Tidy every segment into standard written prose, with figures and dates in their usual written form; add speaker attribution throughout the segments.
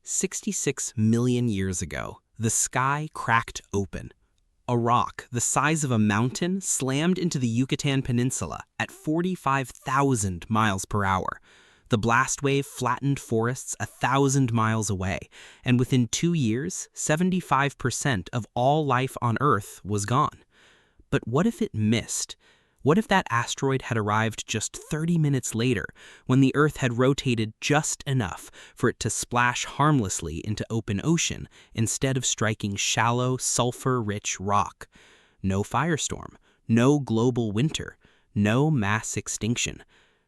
Speaker 1: 66 million years ago, the sky cracked open. A rock the size of a mountain slammed into the Yucatan Peninsula at 45,000 miles per hour. The blast wave flattened forests 1,000 miles away, and within 2 years, 75% of all life on Earth was gone. But what if it missed? What if that asteroid had arrived just 30 minutes later, when the Earth had rotated just enough for it to splash harmlessly into open ocean instead of striking shallow, sulfur-rich rock? No firestorm, no global winter, no mass extinction.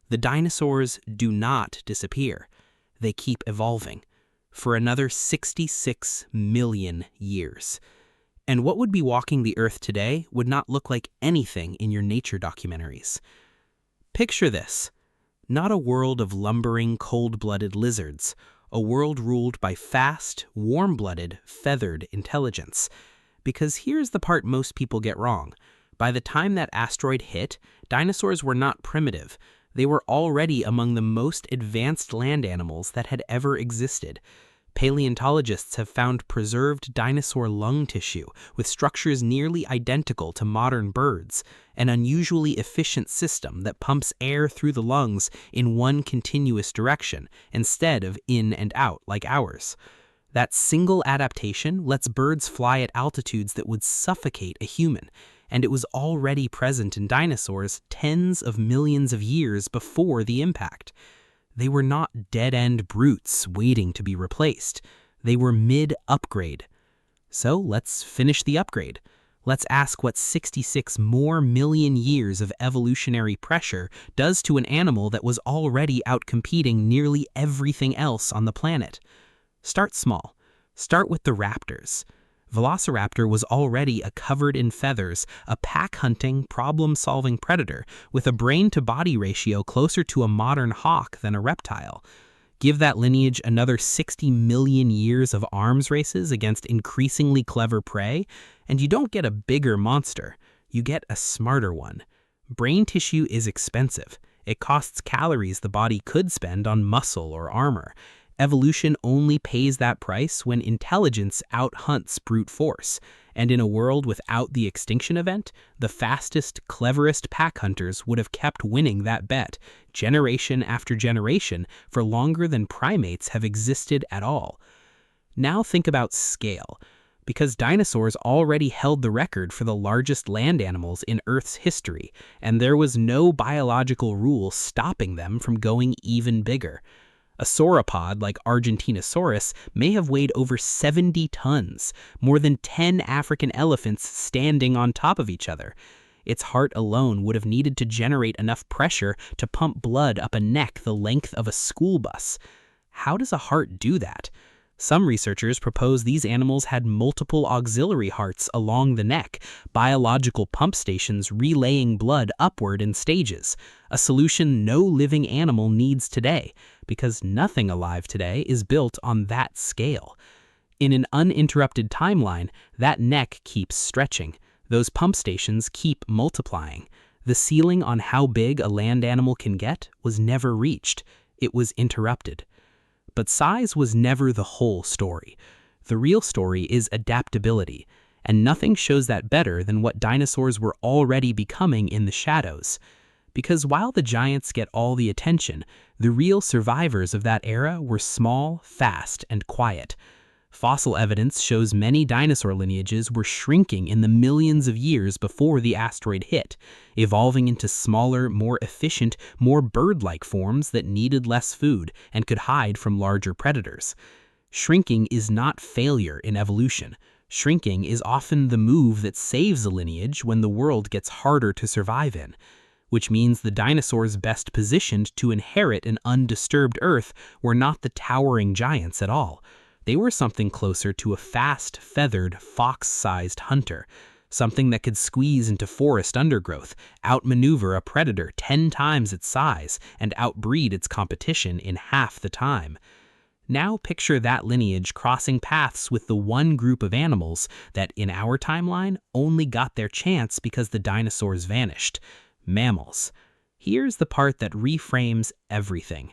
Speaker 1: The dinosaurs do not disappear. They keep evolving for another 66 million years. And what would be walking the Earth today would not look like anything in your nature documentaries. Picture this: not a world of lumbering, cold-blooded lizards, a world ruled by fast, warm-blooded, feathered intelligence. Because here's the part most people get wrong. By the time that asteroid hit, dinosaurs were not primitive. They were already among the most advanced land animals that had ever existed. Paleontologists have found preserved dinosaur lung tissue with structures nearly identical to modern birds, an unusually efficient system that pumps air through the lungs in one continuous direction instead of in and out like ours. That single adaptation lets birds fly at altitudes that would suffocate a human, and it was already present in dinosaurs tens of millions of years before the impact. They were not dead-end brutes waiting to be replaced. They were mid-upgrade. So let's finish the upgrade. Let's ask what 66 more million years of evolutionary pressure does to an animal that was already outcompeting nearly everything else on the planet. Start small. Start with the raptors. Velociraptor was already a covered-in-feathers, a pack-hunting, problem-solving predator with a brain-to-body ratio closer to a modern hawk than a reptile. Give that lineage another 60 million years of arms races against increasingly clever prey, and you don't get a bigger monster. You get a smarter one. Brain tissue is expensive. It costs calories the body could spend on muscle or armor. Evolution only pays that price when intelligence outhunts brute force. And in a world without the extinction event, the fastest, cleverest pack hunters would have kept winning that bet, generation after generation, for longer than primates have existed at all. Now think about scale. Because dinosaurs already held the record for the largest land animals in Earth's history, and there was no biological rule stopping them from going even bigger. A sauropod like Argentinosaurus may have weighed over 70 tons, more than 10 African elephants standing on top of each other. Its heart alone would have needed to generate enough pressure to pump blood up a neck the length of a school bus. How does a heart do that? Some researchers propose these animals had multiple auxiliary hearts along the neck, biological pump stations relaying blood upward in stages, a solution no living animal needs today, because nothing alive today is built on that scale. In an uninterrupted timeline, that neck keeps stretching. Those pump stations keep multiplying. The ceiling on how big a land animal can get was never reached. It was interrupted. But size was never the whole story. The real story is adaptability, and nothing shows that better than what dinosaurs were already becoming in the shadows. Because while the giants get all the attention, the real survivors of that era were small, fast, and quiet. Fossil evidence shows many dinosaur lineages were shrinking in the millions of years before the asteroid hit, evolving into smaller, more efficient, more bird-like forms that needed less food and could hide from larger predators. Shrinking is not failure in evolution. Shrinking is often the move that saves a lineage when the world gets harder to survive in. Which means the dinosaurs best positioned to inherit an undisturbed Earth were not the towering giants at all. They were something closer to a fast, feathered, fox-sized hunter, something that could squeeze into forest undergrowth, outmaneuver a predator 10 times its size, and outbreed its competition in half the time. Now picture that lineage crossing paths with the one group of animals that, in our timeline, only got their chance because the dinosaurs vanished: mammals. Here's the part that reframes everything.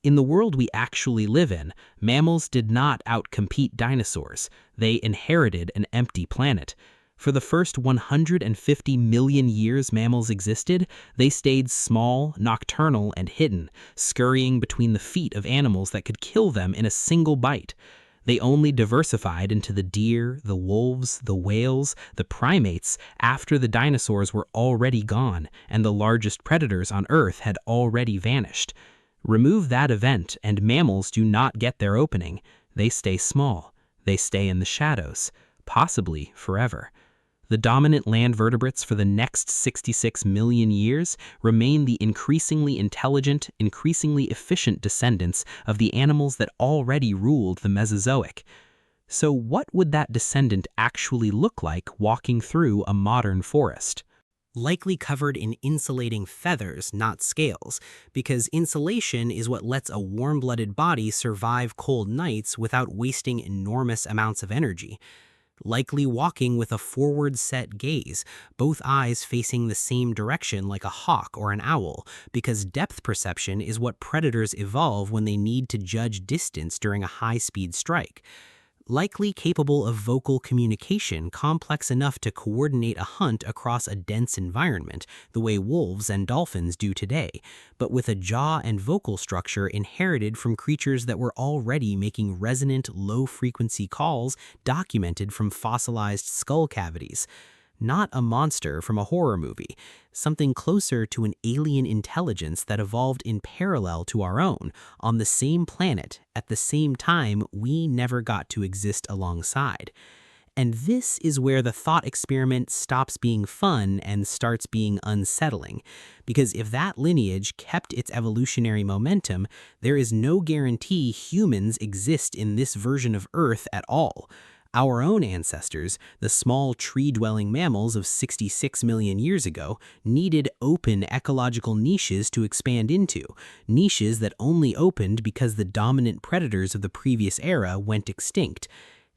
Speaker 1: In the world we actually live in, mammals did not outcompete dinosaurs. They inherited an empty planet. For the first 150 million years mammals existed, they stayed small, nocturnal, and hidden, scurrying between the feet of animals that could kill them in a single bite. They only diversified into the deer, the wolves, the whales, the primates after the dinosaurs were already gone and the largest predators on Earth had already vanished. Remove that event and mammals do not get their opening. They stay small. They stay in the shadows, possibly forever. The dominant land vertebrates for the next 66 million years remain the increasingly intelligent, increasingly efficient descendants of the animals that already ruled the Mesozoic. So what would that descendant actually look like walking through a modern forest? Likely covered in insulating feathers, not scales, because insulation is what lets a warm-blooded body survive cold nights without wasting enormous amounts of energy. Likely walking with a forward-set gaze, both eyes facing the same direction like a hawk or an owl, because depth perception is what predators evolve when they need to judge distance during a high-speed strike. Likely capable of vocal communication complex enough to coordinate a hunt across a dense environment, the way wolves and dolphins do today, but with a jaw and vocal structure inherited from creatures that were already making resonant, low-frequency calls documented from fossilized skull cavities. Not a monster from a horror movie, something closer to an alien intelligence that evolved in parallel to our own, on the same planet, at the same time we never got to exist alongside. And this is where the thought experiment stops being fun and starts being unsettling. Because if that lineage kept its evolutionary momentum, there is no guarantee humans exist in this version of Earth at all. Our own ancestors, the small tree-dwelling mammals of 66 million years ago, needed open ecological niches to expand into, niches that only opened because the dominant predators of the previous era went extinct.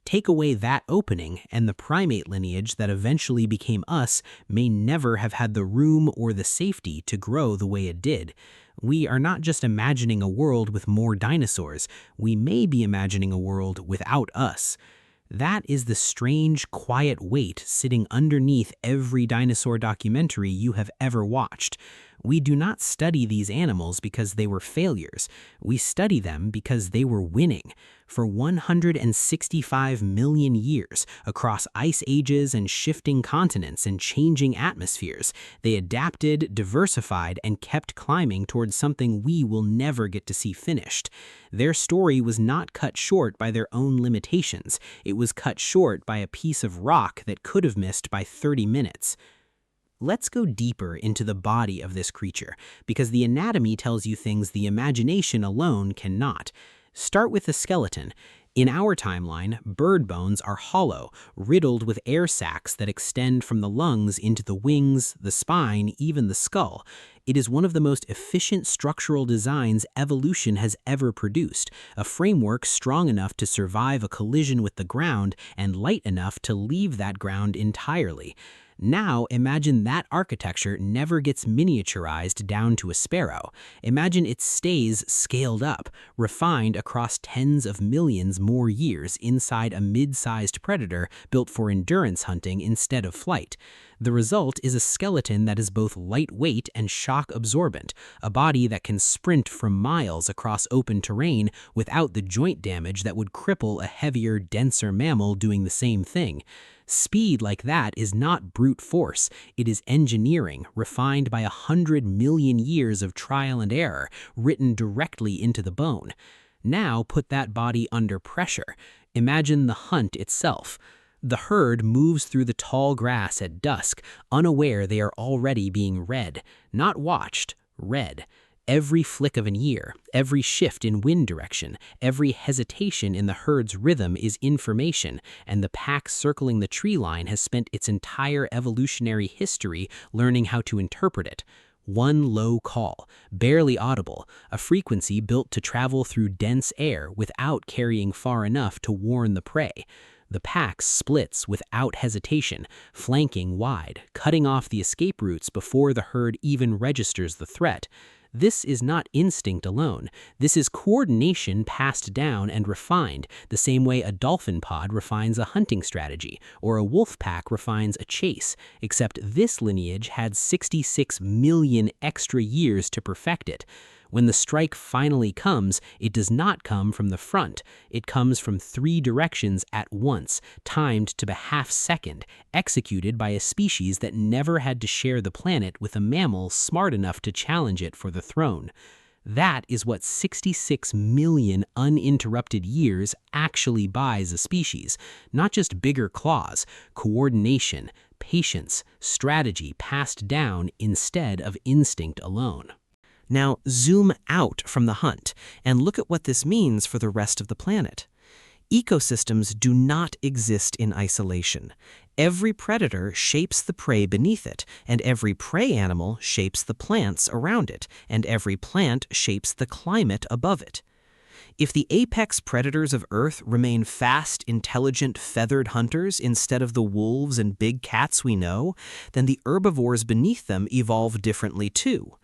Speaker 1: Take away that opening, and the primate lineage that eventually became us may never have had the room or the safety to grow the way it did. We are not just imagining a world with more dinosaurs, we may be imagining a world without us. That is the strange, quiet weight sitting underneath every dinosaur documentary you have ever watched. We do not study these animals because they were failures. We study them because they were winning. For 165 million years, across ice ages and shifting continents and changing atmospheres, they adapted, diversified, and kept climbing towards something we will never get to see finished. Their story was not cut short by their own limitations. It was cut short by a piece of rock that could have missed by 30 minutes. Let's go deeper into the body of this creature, because the anatomy tells you things the imagination alone cannot. Start with the skeleton. In our timeline, bird bones are hollow, riddled with air sacs that extend from the lungs into the wings, the spine, even the skull. It is one of the most efficient structural designs evolution has ever produced, a framework strong enough to survive a collision with the ground and light enough to leave that ground entirely. Now, imagine that architecture never gets miniaturized down to a sparrow. Imagine it stays scaled up, refined across tens of millions more years inside a mid-sized predator built for endurance hunting instead of flight. The result is a skeleton that is both lightweight and shock-absorbent, a body that can sprint for miles across open terrain without the joint damage that would cripple a heavier, denser mammal doing the same thing. Speed like that is not brute force. It is engineering, refined by 100 million years of trial and error, written directly into the bone. Now put that body under pressure. Imagine the hunt itself. The herd moves through the tall grass at dusk, unaware they are already being read. Not watched, read. Every flick of an ear, every shift in wind direction, every hesitation in the herd's rhythm is information, and the pack circling the tree line has spent its entire evolutionary history learning how to interpret it. One low call, barely audible, a frequency built to travel through dense air without carrying far enough to warn the prey. The pack splits without hesitation, flanking wide, cutting off the escape routes before the herd even registers the threat. This is not instinct alone. This is coordination passed down and refined, the same way a dolphin pod refines a hunting strategy or a wolf pack refines a chase, except this lineage had 66 million extra years to perfect it. When the strike finally comes, it does not come from the front. It comes from 3 directions at once, timed to the half second, executed by a species that never had to share the planet with a mammal smart enough to challenge it for the throne. That is what 66 million uninterrupted years actually buys a species. Not just bigger claws, coordination, patience, strategy passed down instead of instinct alone. Now zoom out from the hunt and look at what this means for the rest of the planet. Ecosystems do not exist in isolation. Every predator shapes the prey beneath it, and every prey animal shapes the plants around it, and every plant shapes the climate above it. If the apex predators of Earth remain fast, intelligent, feathered hunters instead of the wolves and big cats we know, then the herbivores beneath them evolve differently too.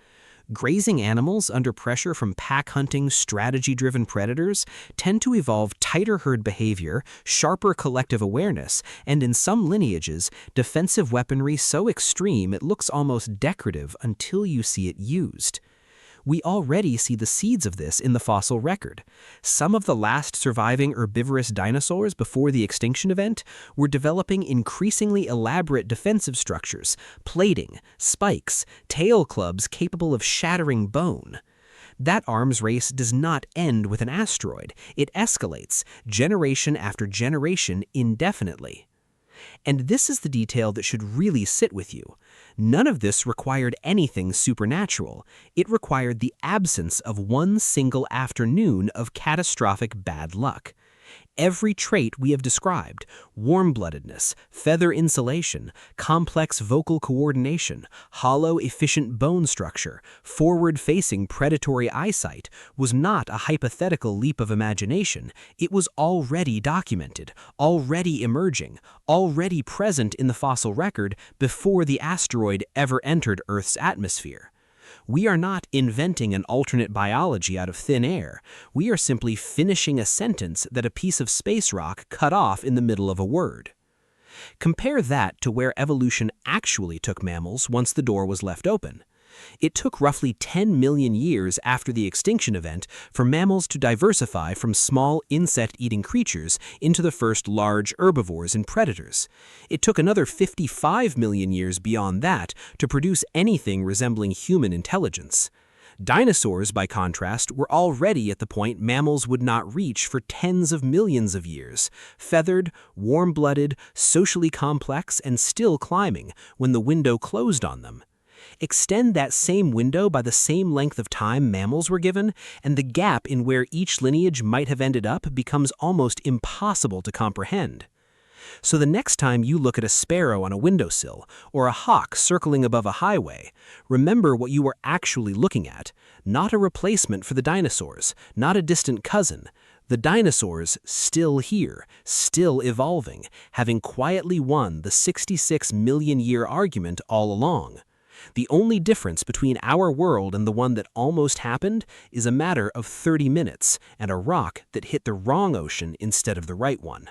Speaker 1: Grazing animals under pressure from pack-hunting, strategy-driven predators tend to evolve tighter herd behavior, sharper collective awareness, and in some lineages, defensive weaponry so extreme it looks almost decorative until you see it used. We already see the seeds of this in the fossil record. Some of the last surviving herbivorous dinosaurs before the extinction event were developing increasingly elaborate defensive structures, plating, spikes, tail clubs capable of shattering bone. That arms race does not end with an asteroid. It escalates, generation after generation, indefinitely. And this is the detail that should really sit with you. None of this required anything supernatural. It required the absence of one single afternoon of catastrophic bad luck. Every trait we have described, warm-bloodedness, feather insulation, complex vocal coordination, hollow, efficient bone structure, forward-facing predatory eyesight, was not a hypothetical leap of imagination. It was already documented, already emerging, already present in the fossil record before the asteroid ever entered Earth's atmosphere. We are not inventing an alternate biology out of thin air. We are simply finishing a sentence that a piece of space rock cut off in the middle of a word. Compare that to where evolution actually took mammals once the door was left open. It took roughly 10 million years after the extinction event for mammals to diversify from small insect-eating creatures into the first large herbivores and predators. It took another 55 million years beyond that to produce anything resembling human intelligence. Dinosaurs, by contrast, were already at the point mammals would not reach for tens of millions of years, feathered, warm-blooded, socially complex, and still climbing when the window closed on them. Extend that same window by the same length of time mammals were given, and the gap in where each lineage might have ended up becomes almost impossible to comprehend. So the next time you look at a sparrow on a windowsill, or a hawk circling above a highway, remember what you were actually looking at, not a replacement for the dinosaurs, not a distant cousin. The dinosaurs still here, still evolving, having quietly won the 66 million year argument all along. The only difference between our world and the one that almost happened is a matter of 30 minutes and a rock that hit the wrong ocean instead of the right one.